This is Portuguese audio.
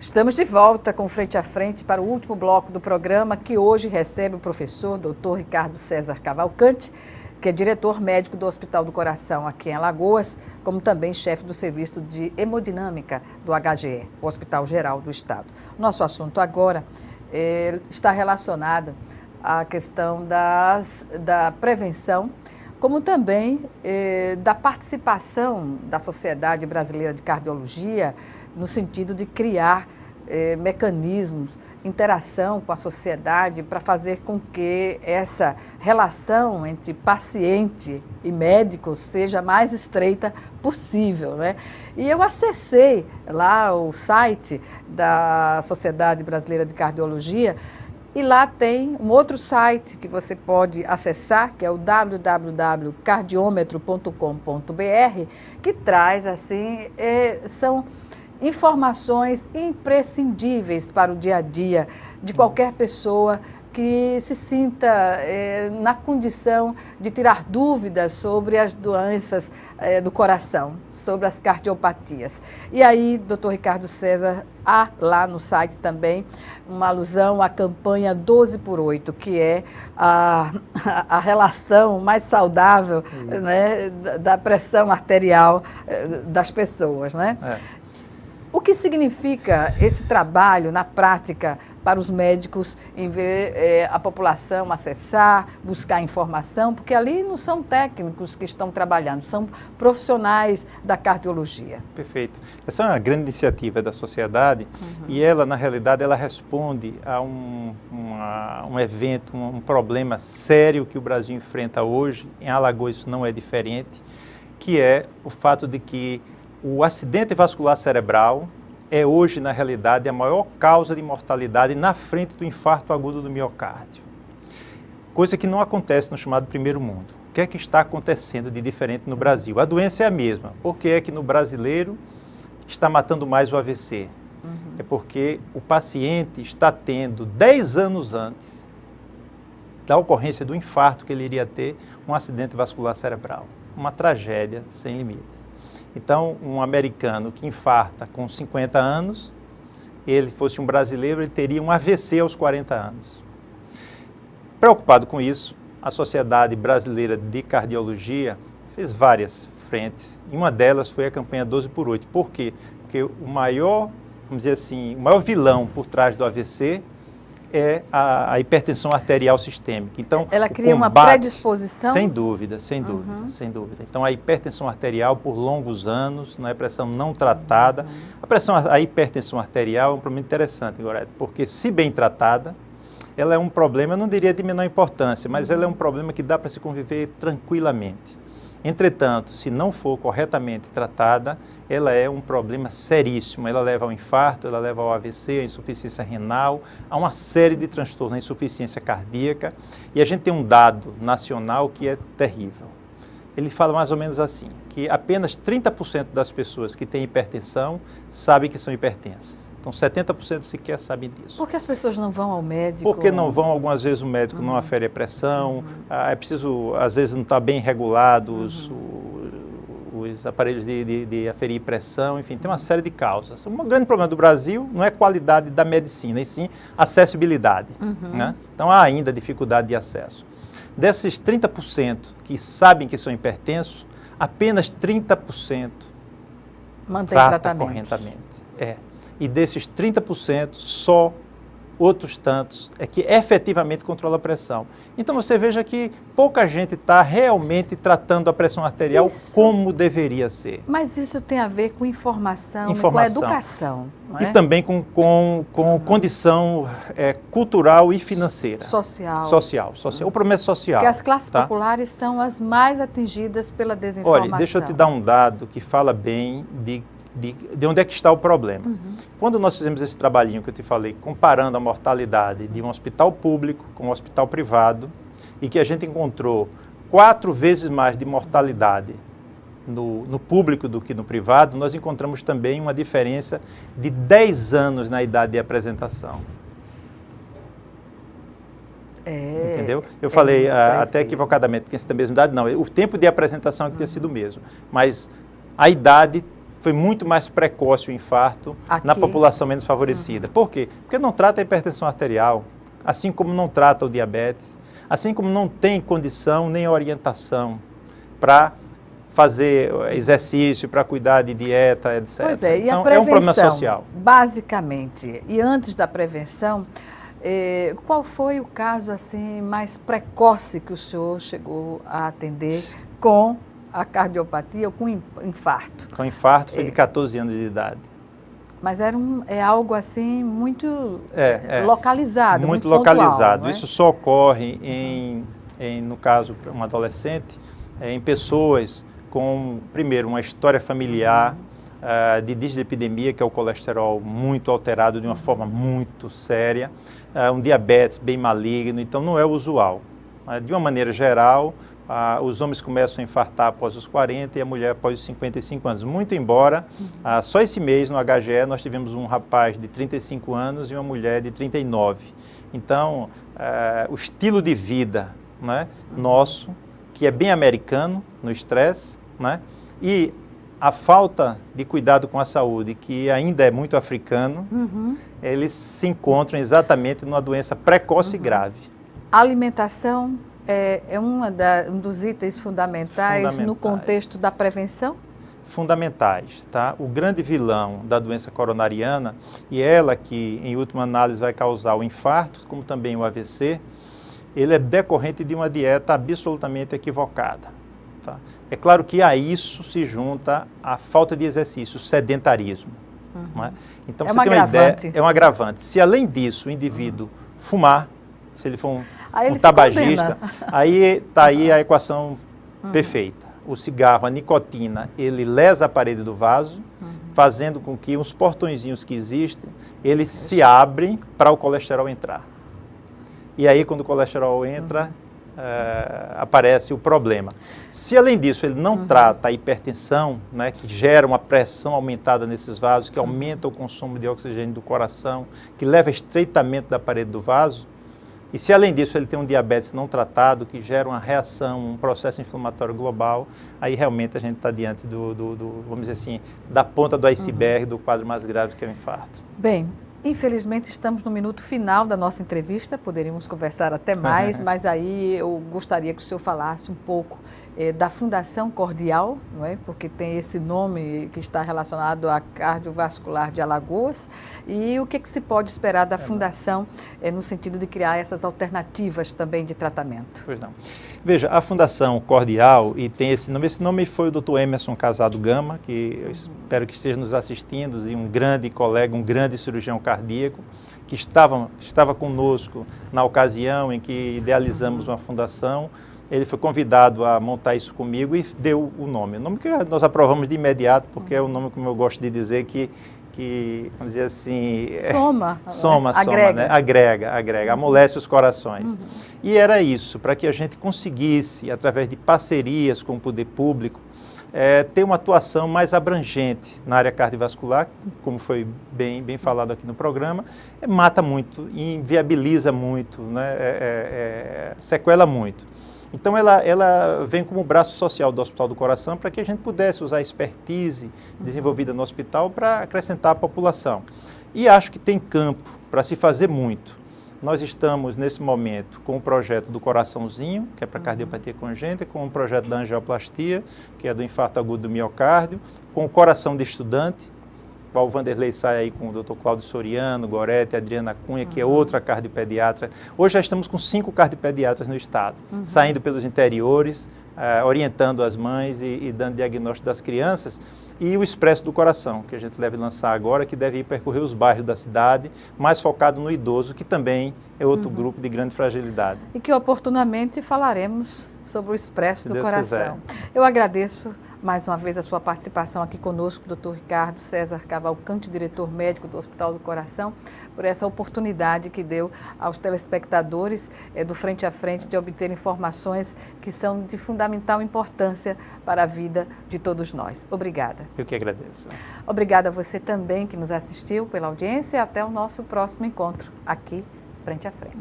Estamos de volta com Frente a Frente para o último bloco do programa, que hoje recebe o professor Dr. Ricardo César Cavalcante, que é diretor médico do Hospital do Coração aqui em Alagoas, como também chefe do serviço de hemodinâmica do HGE, o Hospital Geral do Estado. Nosso assunto agora está relacionado à questão da prevenção, como também da participação da Sociedade Brasileira de Cardiologia, no sentido de criar mecanismos, interação com a sociedade para fazer com que essa relação entre paciente e médico seja mais estreita possível, né? E eu acessei lá o site da Sociedade Brasileira de Cardiologia e lá tem um outro site que você pode acessar, que é o www.cardiometro.com.br, que traz, assim, são informações imprescindíveis para o dia a dia de qualquer pessoa que se sinta na condição de tirar dúvidas sobre as doenças do coração, sobre as cardiopatias. E aí, doutor Ricardo César, há lá no site também uma alusão à campanha 12 por 8, que é a relação mais saudável, né, da pressão arterial das pessoas, né? O que significa esse trabalho na prática para os médicos em ver a população acessar, buscar informação? Porque ali não são técnicos que estão trabalhando, são profissionais da cardiologia. Perfeito. Essa é uma grande iniciativa da sociedade e ela, na realidade, ela responde a um evento, um problema sério que o Brasil enfrenta hoje. Em Alagoas isso não é diferente, que é o fato de que o acidente vascular cerebral é hoje, na realidade, a maior causa de mortalidade na frente do infarto agudo do miocárdio. Coisa que não acontece no chamado primeiro mundo. O que é que está acontecendo de diferente no Brasil? A doença é a mesma. Por que é que no brasileiro está matando mais o AVC? É porque o paciente está tendo 10 anos antes da ocorrência do infarto que ele iria ter, um acidente vascular cerebral. Uma tragédia sem limites. Então, um americano que infarta com 50 anos, ele fosse um brasileiro, ele teria um AVC aos 40 anos. Preocupado com isso, a Sociedade Brasileira de Cardiologia fez várias frentes, e uma delas foi a campanha 12 por 8. Por quê? Porque o maior, vamos dizer assim, o maior vilão por trás do AVC é a hipertensão arterial sistêmica. Então, ela cria uma predisposição? Sem dúvida, sem dúvida, sem dúvida. Então, a hipertensão arterial por longos anos, não é pressão não tratada. A hipertensão arterial é um problema interessante, Gorete, porque se bem tratada, ela é um problema, eu não diria de menor importância, mas ela é um problema que dá para se conviver tranquilamente. Entretanto, se não for corretamente tratada, ela é um problema seríssimo. Ela leva ao infarto, ela leva ao AVC, à insuficiência renal, a uma série de transtornos, a insuficiência cardíaca. E a gente tem um dado nacional que é terrível. Ele fala mais ou menos assim, que apenas 30% das pessoas que têm hipertensão sabem que são hipertensas. Então, 70% sequer sabem disso. Por que as pessoas não vão ao médico? Porque não vão, algumas vezes o médico não afere a pressão, é preciso, às vezes não está bem regulado os aparelhos de aferir pressão, enfim, tem uma série de causas. Um grande problema do Brasil não é qualidade da medicina, e sim acessibilidade. Né? Então, há ainda dificuldade de acesso. Desses 30% que sabem que são hipertensos, apenas 30% mantém trata corretamente. E desses 30%, só outros tantos é que efetivamente controla a pressão. Então você veja que pouca gente está realmente tratando a pressão arterial como deveria ser. Mas isso tem a ver com informação. Com a educação. Não é? E também com condição cultural e financeira. Social. O problema é social. Porque as classes populares são as mais atingidas pela desinformação. Olha, deixa eu te dar um dado que fala bem de onde é que está o problema. Quando nós fizemos esse trabalhinho que eu te falei, comparando a mortalidade de um hospital público com um hospital privado, e que a gente encontrou 4 vezes mais de mortalidade no público do que no privado, nós encontramos também uma diferença de 10 anos na idade de apresentação. Entendeu? Eu falei até equivocadamente que tinha sido a mesma idade, não, o tempo de apresentação é que tinha sido o mesmo, mas a idade foi muito mais precoce o infarto Aqui. na população menos favorecida. Por quê? Porque não trata a hipertensão arterial, assim como não trata o diabetes, assim como não tem condição nem orientação para fazer exercício, para cuidar de dieta, etc. Pois é, e então, a prevenção, é um problema social. Basicamente, e antes da prevenção, qual foi o caso assim mais precoce que o senhor chegou a atender com a cardiopatia ou com infarto? Com infarto foi de 14 anos de idade. Mas é algo assim muito localizado, muito localizado. pontual, não é? Isso só ocorre no caso, um adolescente, em pessoas com, primeiro, uma história familiar de dislipidemia, que é o colesterol muito alterado de uma forma muito séria, um diabetes bem maligno, então não é o usual. De uma maneira geral, os homens começam a infartar após os 40 e a mulher após os 55 anos. Muito embora, só esse mês no HGE nós tivemos um rapaz de 35 anos e uma mulher de 39. Então, o estilo de vida, né, nosso, que é bem americano no estresse, né, e a falta de cuidado com a saúde, que ainda é muito africano, eles se encontram exatamente numa doença precoce e grave. A alimentação é um dos itens fundamentais no contexto da prevenção? Fundamentais, tá? O grande vilão da doença coronariana, e ela que em última análise vai causar o infarto, como também o AVC, ele é decorrente de uma dieta absolutamente equivocada. Tá? É claro que a isso se junta a falta de exercício, o sedentarismo. Não é? Então, você tem uma ideia, é um agravante. Se além disso o indivíduo fumar, se ele for um tabagista, aí está aí a equação perfeita. O cigarro, a nicotina, ele lesa a parede do vaso, fazendo com que os portõezinhos que existem, eles se abrem para o colesterol entrar. E aí, quando o colesterol entra, aparece o problema. Se, além disso, ele não trata a hipertensão, né, que gera uma pressão aumentada nesses vasos, que aumenta o consumo de oxigênio do coração, que leva a estreitamento da parede do vaso, e se, além disso, ele tem um diabetes não tratado, que gera uma reação, um processo inflamatório global, aí realmente a gente está diante vamos dizer assim, da ponta do iceberg do quadro mais grave, que é o infarto. Bem, infelizmente estamos no minuto final da nossa entrevista, poderíamos conversar até mais, mas aí eu gostaria que o senhor falasse um pouco da Fundação Cordial, não é? Porque tem esse nome que está relacionado à cardiovascular de Alagoas, e o que se pode esperar da Fundação no sentido de criar essas alternativas também de tratamento? Pois não. Veja, a Fundação Cordial, e tem esse nome foi o Dr. Emerson Casado Gama, que eu espero que esteja nos assistindo, e um grande colega, um grande cirurgião cardíaco, que estava conosco na ocasião em que idealizamos uma fundação. Ele foi convidado a montar isso comigo e deu o nome que nós aprovamos de imediato, porque é o nome, como eu gosto de dizer, que vamos dizer assim... Soma, agrega. Né? Agrega, amolece os corações. E era isso, para que a gente conseguisse, através de parcerias com o poder público, ter uma atuação mais abrangente na área cardiovascular, como foi bem falado aqui no programa, mata muito, inviabiliza muito, né? Sequela muito. Então, ela vem como braço social do Hospital do Coração para que a gente pudesse usar a expertise desenvolvida no hospital para acrescentar à população. E acho que tem campo para se fazer muito. Nós estamos, nesse momento, com o projeto do Coraçãozinho, que é para cardiopatia congênita, com o projeto da angioplastia, que é do infarto agudo do miocárdio, com o Coração de Estudante, o Vanderlei sai aí com o Dr. Cláudio Soriano, Gorete, Adriana Cunha, que é outra cardiopediatra. Hoje já estamos com 5 cardiopediatras no estado, saindo pelos interiores, orientando as mães e dando diagnóstico das crianças. E o Expresso do Coração, que a gente deve lançar agora, que deve ir percorrer os bairros da cidade, mais focado no idoso, que também é outro grupo de grande fragilidade. E que oportunamente falaremos sobre o Expresso do Coração. Eu agradeço mais uma vez a sua participação aqui conosco, Dr. Ricardo César Cavalcante, diretor médico do Hospital do Coração, por essa oportunidade que deu aos telespectadores do Frente a Frente de obter informações que são de fundamental importância para a vida de todos nós. Obrigada. Eu que agradeço. Obrigada a você também que nos assistiu pela audiência e até o nosso próximo encontro aqui, Frente a Frente.